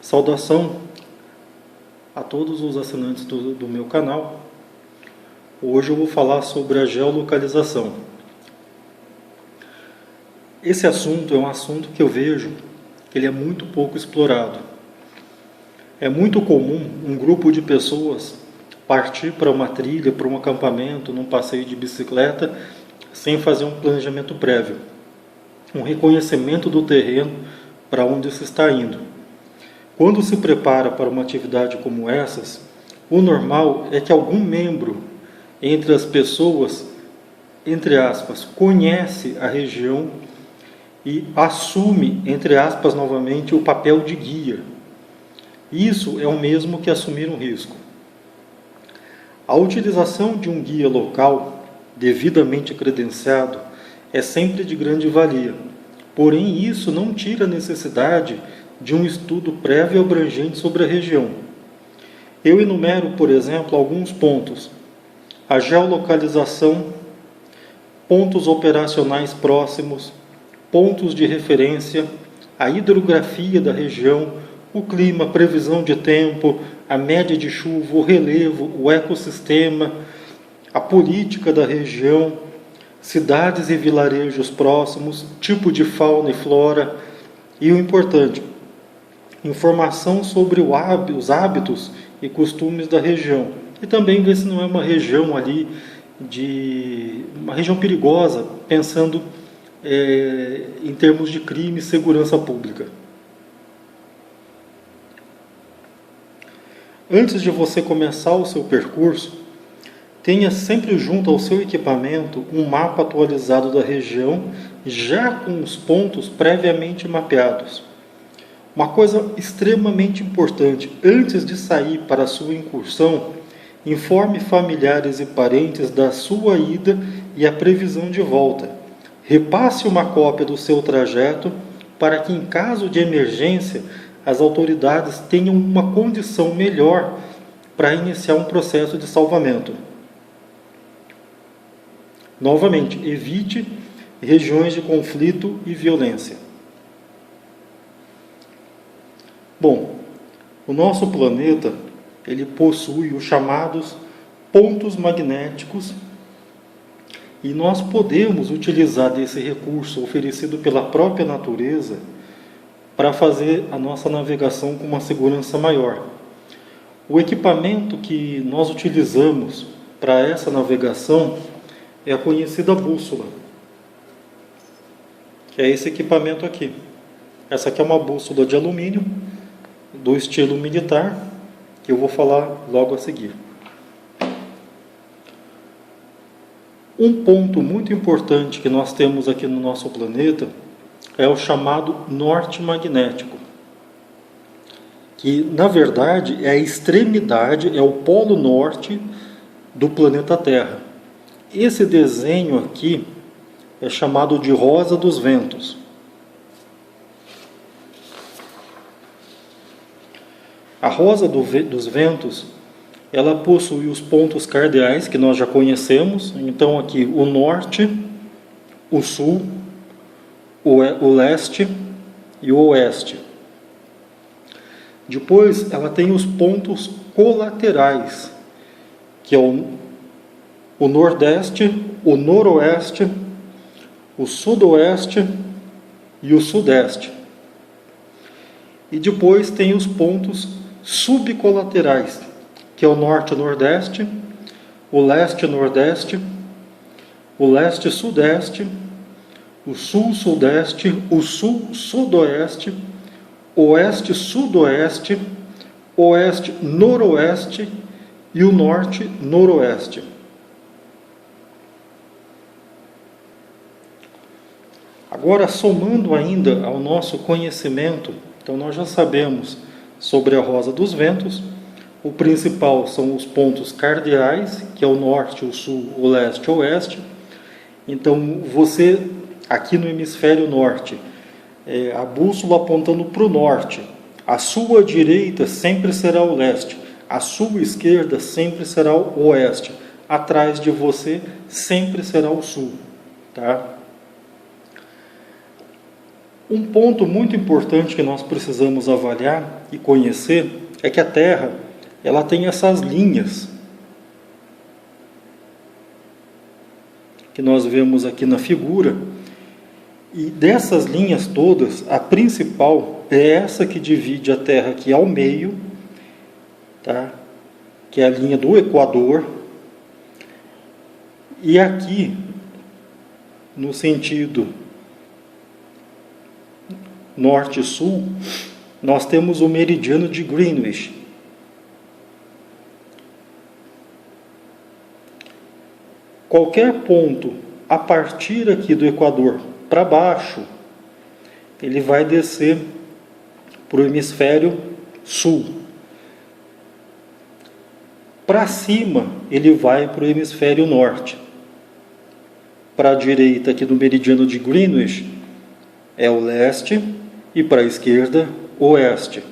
Saudação a todos os assinantes do meu canal. Hoje eu vou falar sobre a geolocalização. Esse assunto é um assunto que eu vejo que ele é muito pouco explorado. É muito comum um grupo de pessoas partir para uma trilha, para um acampamento, num passeio de bicicleta, sem fazer um planejamento prévio, um reconhecimento do terreno para onde se está indo. Quando se prepara para uma atividade como essas, o normal é que algum membro entre as pessoas, entre aspas, conhece a região e assume, entre aspas, novamente, o papel de guia. Isso é o mesmo que assumir um risco. A utilização de um guia local, devidamente credenciado, é sempre de grande valia. Porém, isso não tira a necessidade de um estudo prévio e abrangente sobre a região. Eu enumero, por exemplo, alguns pontos: a geolocalização, pontos operacionais próximos, pontos de referência, a hidrografia da região, o clima, a previsão de tempo, a média de chuva, o relevo, o ecossistema, a política da região, cidades e vilarejos próximos, tipo de fauna e flora, e o importante, informação sobre os hábitos e costumes da região. E também ver se não é uma região ali, uma região perigosa, pensando em termos de crime e segurança pública. Antes de você começar o seu percurso, tenha sempre junto ao seu equipamento um mapa atualizado da região, já com os pontos previamente mapeados. Uma coisa extremamente importante: antes de sair para a sua incursão, informe familiares e parentes da sua ida e a previsão de volta. Repasse uma cópia do seu trajeto para que, em caso de emergência, as autoridades tenham uma condição melhor para iniciar um processo de salvamento. Novamente, evite regiões de conflito e violência. Bom, o nosso planeta ele possui os chamados pontos magnéticos e nós podemos utilizar desse recurso oferecido pela própria natureza para fazer a nossa navegação com uma segurança maior. O equipamento que nós utilizamos para essa navegação é a conhecida bússola, que é esse equipamento aqui. Essa aqui é uma bússola de alumínio, do estilo militar, que eu vou falar logo a seguir. Um ponto muito importante que nós temos aqui no nosso planeta é o chamado norte magnético, que na verdade é a extremidade, é o polo norte do planeta Terra. Esse desenho aqui é chamado de rosa dos ventos. A rosa dos ventos, ela possui os pontos cardeais que nós já conhecemos. Então aqui o norte, o sul, o leste e o oeste. Depois ela tem os pontos colaterais, que é o nordeste, o noroeste, o sudoeste e o sudeste. E depois tem os pontos subcolaterais, que é o norte-nordeste, o leste-nordeste, o leste-sudeste, o sul-sudeste, o sul-sudoeste, oeste-sudoeste, oeste-noroeste e o norte-noroeste. Agora, somando ainda ao nosso conhecimento, então nós já sabemos sobre a rosa dos ventos. O principal são os pontos cardeais, que é o norte, o sul, o leste, o oeste. Então, você, aqui no hemisfério norte, a bússola apontando para o norte, a sua direita sempre será o leste, a sua esquerda sempre será o oeste, atrás de você sempre será o sul, tá? Um ponto muito importante que nós precisamos avaliar e conhecer é que a Terra, ela tem essas linhas que nós vemos aqui na figura, e dessas linhas todas, a principal é essa que divide a Terra aqui ao meio, tá? Que é a linha do Equador, e aqui, no sentido norte e sul, nós temos o meridiano de Greenwich. Qualquer ponto a partir aqui do Equador para baixo, ele vai descer para o hemisfério sul. Para cima, ele vai para o hemisfério norte. Para a direita aqui do meridiano de Greenwich é o leste, e para a esquerda, oeste.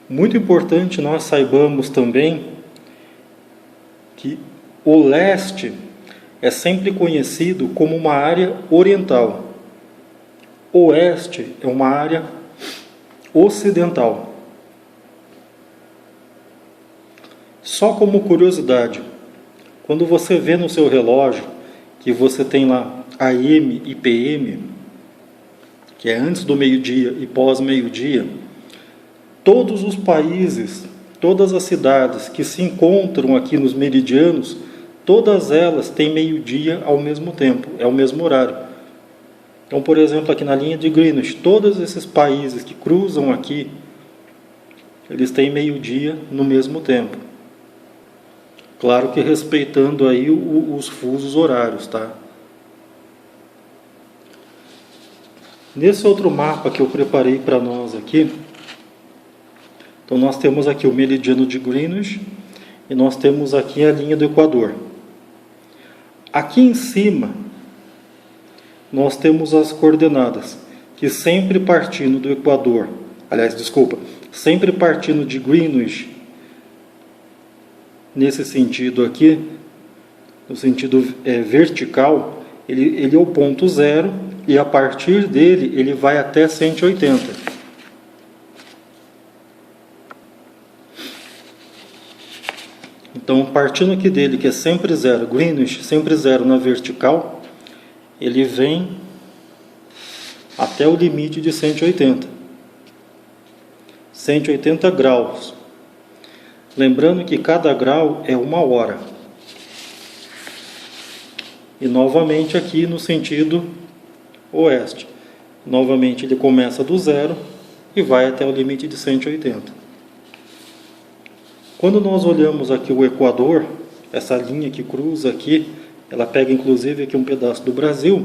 Muito importante nós saibamos também que o leste é sempre conhecido como uma área oriental. Oeste é uma área ocidental. Só como curiosidade, quando você vê no seu relógio que você tem lá AM e PM, que é antes do meio-dia e pós-meio-dia, todos os países, todas as cidades que se encontram aqui nos meridianos, todas elas têm meio-dia ao mesmo tempo, é o mesmo horário. Então, por exemplo, aqui na linha de Greenwich, todos esses países que cruzam aqui, eles têm meio-dia no mesmo tempo. Claro que respeitando aí os fusos horários, tá? Nesse outro mapa que eu preparei para nós aqui, então nós temos aqui o meridiano de Greenwich e nós temos aqui a linha do Equador. Aqui em cima, nós temos as coordenadas, que sempre partindo do Equador, sempre partindo de Greenwich, nesse sentido aqui, no sentido vertical, ele é o ponto zero, e a partir dele ele vai até 180. Então, partindo aqui dele, que é sempre zero, Greenwich, sempre zero na vertical, ele vem até o limite de 180. 180 graus. Lembrando que cada grau é 1 hora. E novamente aqui no sentido oeste. Novamente ele começa do zero e vai até o limite de 180. Quando nós olhamos aqui o Equador, essa linha que cruza aqui, ela pega inclusive aqui um pedaço do Brasil.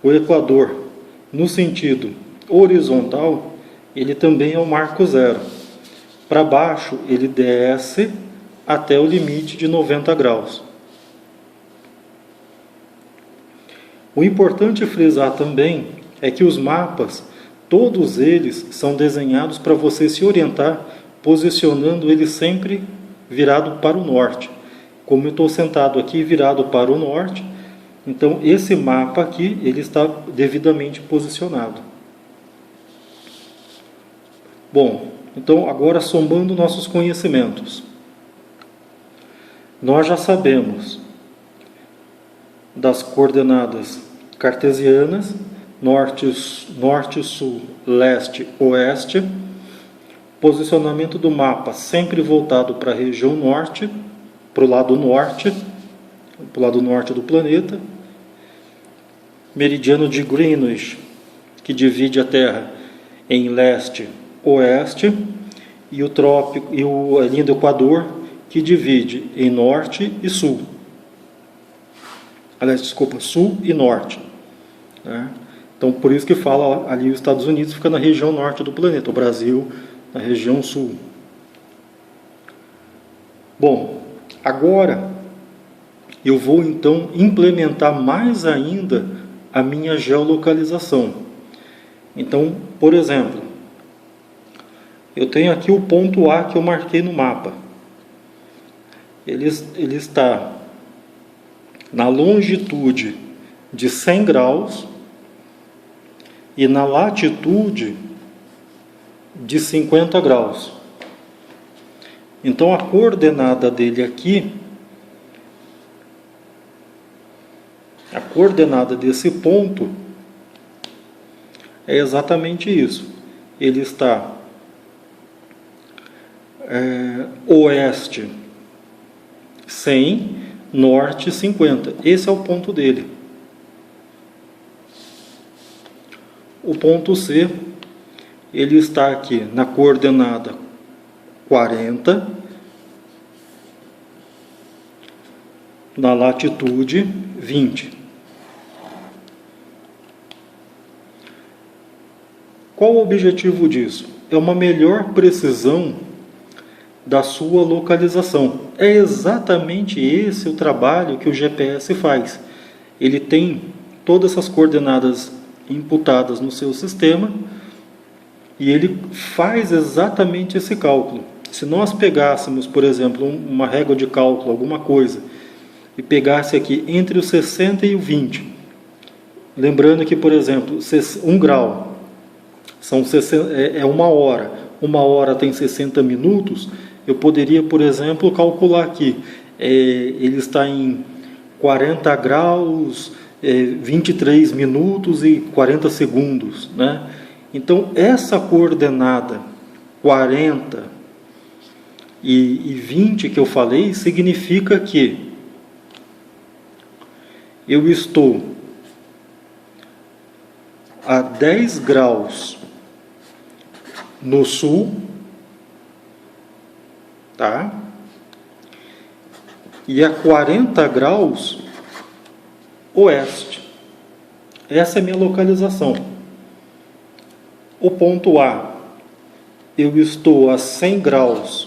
O Equador, no sentido horizontal, ele também é o marco zero. Para baixo, ele desce até o limite de 90 graus. O importante frisar também é que os mapas, todos eles são desenhados para você se orientar, posicionando ele sempre virado para o norte. Como eu estou sentado aqui virado para o norte, então esse mapa aqui ele está devidamente posicionado. Bom, então agora somando nossos conhecimentos. Nós já sabemos das coordenadas cartesianas, norte, sul, leste, oeste, posicionamento do mapa sempre voltado para a região norte, para o lado norte do planeta, meridiano de Greenwich, que divide a Terra em leste, oeste, e a linha do Equador, que divide em norte e sul. Sul e norte. Né? Então, por isso que fala ali os Estados Unidos fica na região norte do planeta, o Brasil na região sul. Bom, agora eu vou então implementar mais ainda a minha geolocalização. Então, por exemplo, eu tenho aqui o ponto A que eu marquei no mapa. Ele está na longitude de 100 graus e na latitude de 50 graus. Então a coordenada dele aqui, a coordenada desse ponto é exatamente isso. Ele está oeste 100, norte 50. Esse é o ponto dele. O ponto C, ele está aqui na coordenada 40, na latitude 20. Qual o objetivo disso? É uma melhor precisão da sua localização. É exatamente esse o trabalho que o GPS faz. Ele tem todas essas coordenadas imputadas no seu sistema e ele faz exatamente esse cálculo. Se nós pegássemos, por exemplo, uma régua de cálculo, alguma coisa, e pegasse aqui entre o 60 e o 20, lembrando que, por exemplo, 1 grau são 60, é 1 hora, 1 hora tem 60 minutos, eu poderia, por exemplo, calcular aqui, ele está em 40 graus, 23 minutos e 40 segundos, né? Então, essa coordenada 40 e 20 que eu falei, significa que eu estou a 10 graus no sul, tá? E a 40 graus oeste. Essa é a minha localização. O ponto A, eu estou a 100 graus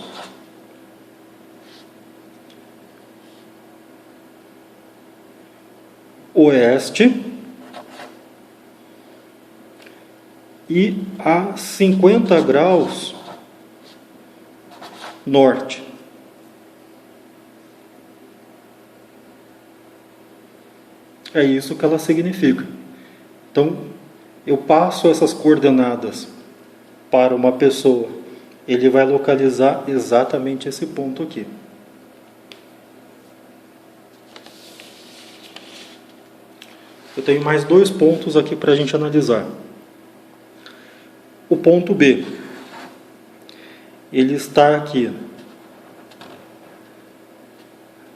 oeste e a 50 graus norte. É isso que ela significa. Então, eu passo essas coordenadas para uma pessoa, ele vai localizar exatamente esse ponto aqui. Eu tenho mais 2 pontos aqui para a gente analisar. O ponto B, ele está aqui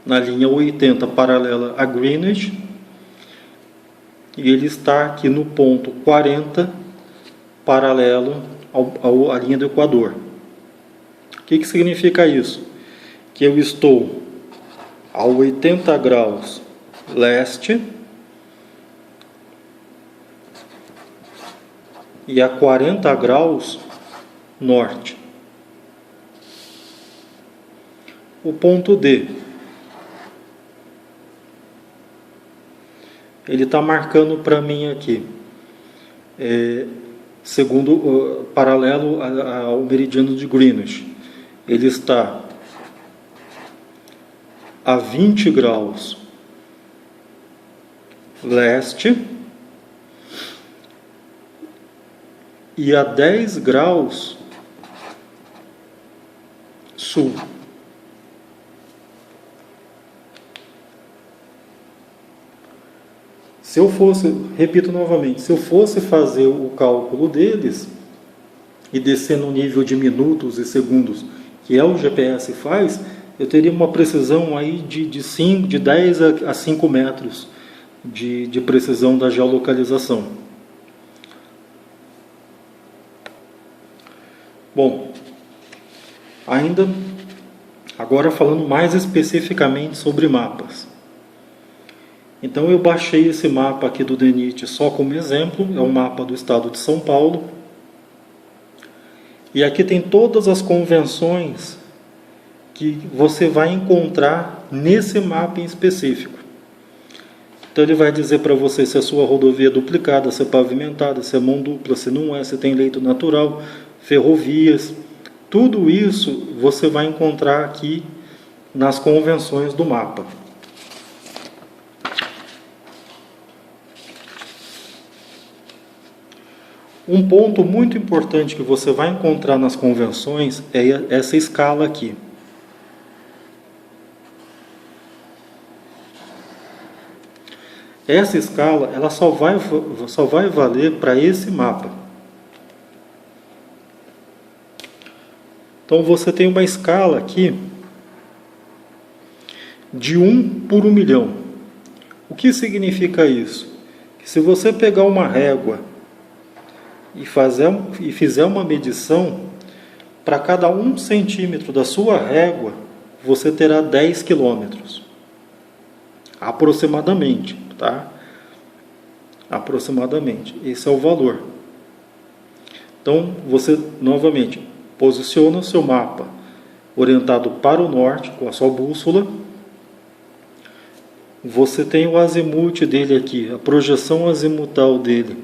na linha 80 paralela a Greenwich, e ele está aqui no ponto 40 paralelo à linha do Equador. O que significa isso? Que eu estou a 80 graus leste e a 40 graus norte. O ponto D, ele está marcando para mim aqui, paralelo ao meridiano de Greenwich. Ele está a 20 graus leste e a 10 graus sul. Se eu fosse, repito novamente, se eu fosse fazer o cálculo deles e descer no nível de minutos e segundos que o GPS faz, eu teria uma precisão aí de 10 a 5 metros de precisão da geolocalização. Bom, ainda agora falando mais especificamente sobre mapas. Então eu baixei esse mapa aqui do DENIT só como exemplo, é um mapa do estado de São Paulo. E aqui tem todas as convenções que você vai encontrar nesse mapa em específico. Então ele vai dizer para você se a sua rodovia é duplicada, se é pavimentada, se é mão dupla, se não é, se tem leito natural, ferrovias. Tudo isso você vai encontrar aqui nas convenções do mapa. Um ponto muito importante que você vai encontrar nas convenções é essa escala aqui. Essa escala ela só vai valer para esse mapa. Então você tem uma escala aqui de 1 por 1 milhão. O que significa isso? Que se você pegar uma régua e fizer uma medição, para cada 1 centímetro da sua régua, você terá 10 quilômetros. Aproximadamente, tá? Aproximadamente. Esse é o valor. Então, você, novamente, posiciona o seu mapa orientado para o norte, com a sua bússola. Você tem o azimuth dele aqui, a projeção azimutal dele,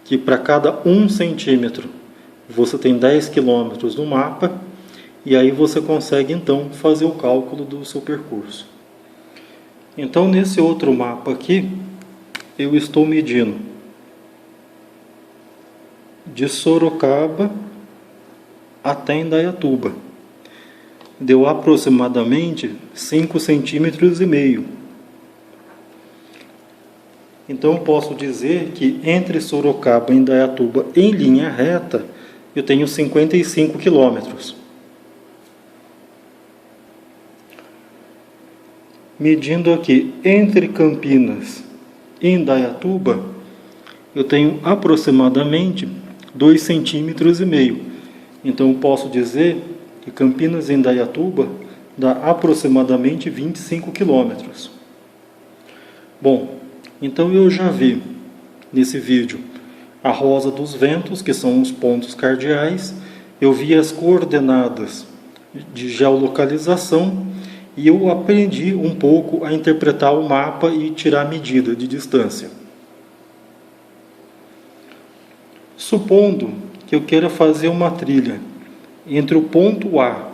que para cada 1 centímetro você tem 10 quilômetros no mapa, e aí você consegue então fazer o cálculo do seu percurso. Então nesse outro mapa aqui, eu estou medindo de Sorocaba até Indaiatuba. Deu aproximadamente 5,5 centímetros. Então eu posso dizer que entre Sorocaba e Indaiatuba, em linha reta, eu tenho 55 quilômetros. Medindo aqui entre Campinas e Indaiatuba, eu tenho aproximadamente 2,5 centímetros. Então eu posso dizer que Campinas e Indaiatuba dá aproximadamente 25 quilômetros. Bom, então eu já vi nesse vídeo a rosa dos ventos, que são os pontos cardeais. Eu vi as coordenadas de geolocalização e eu aprendi um pouco a interpretar o mapa e tirar a medida de distância. Supondo que eu queira fazer uma trilha entre o ponto A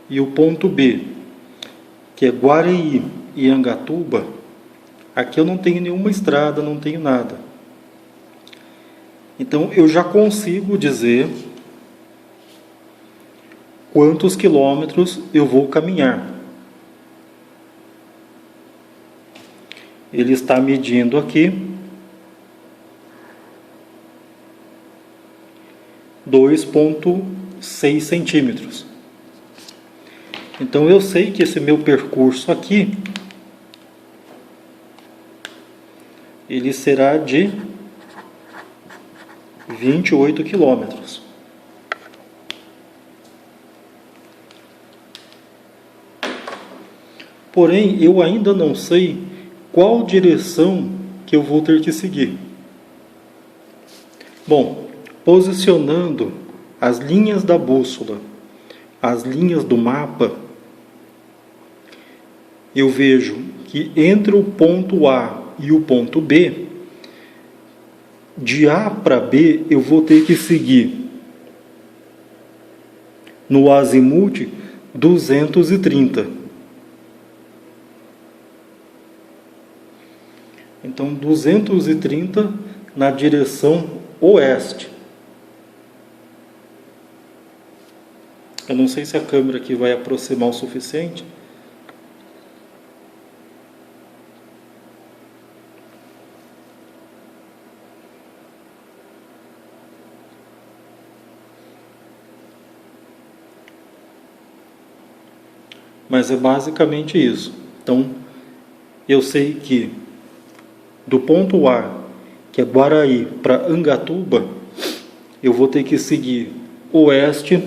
e o ponto B, que é Guareí e Angatuba, aqui eu não tenho nenhuma estrada, não tenho nada. Então eu já consigo dizer quantos quilômetros eu vou caminhar. Ele está medindo aqui 2,6 centímetros. Então eu sei que esse meu percurso aqui ele será de 28 quilômetros. Porém, eu ainda não sei qual direção que eu vou ter que seguir. Bom, posicionando as linhas da bússola, as linhas do mapa, eu vejo que entre o ponto A e o ponto B, de A para B, eu vou ter que seguir no azimuth 230. Então, 230 na direção oeste. Eu não sei se a câmera aqui vai aproximar o suficiente. Mas é basicamente isso. Então, eu sei que do ponto A, que é Guaraí, para Angatuba, eu vou ter que seguir oeste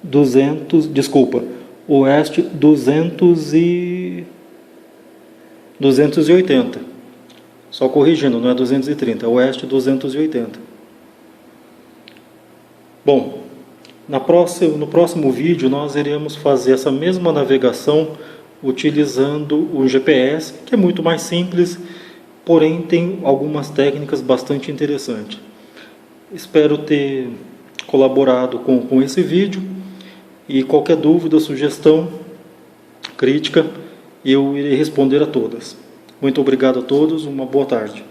280. Só corrigindo, não é 230, é oeste 280. Bom, no próximo vídeo nós iremos fazer essa mesma navegação utilizando o GPS, que é muito mais simples, porém tem algumas técnicas bastante interessantes. Espero ter colaborado com esse vídeo, e qualquer dúvida, sugestão, crítica, eu irei responder a todas. Muito obrigado a todos, uma boa tarde.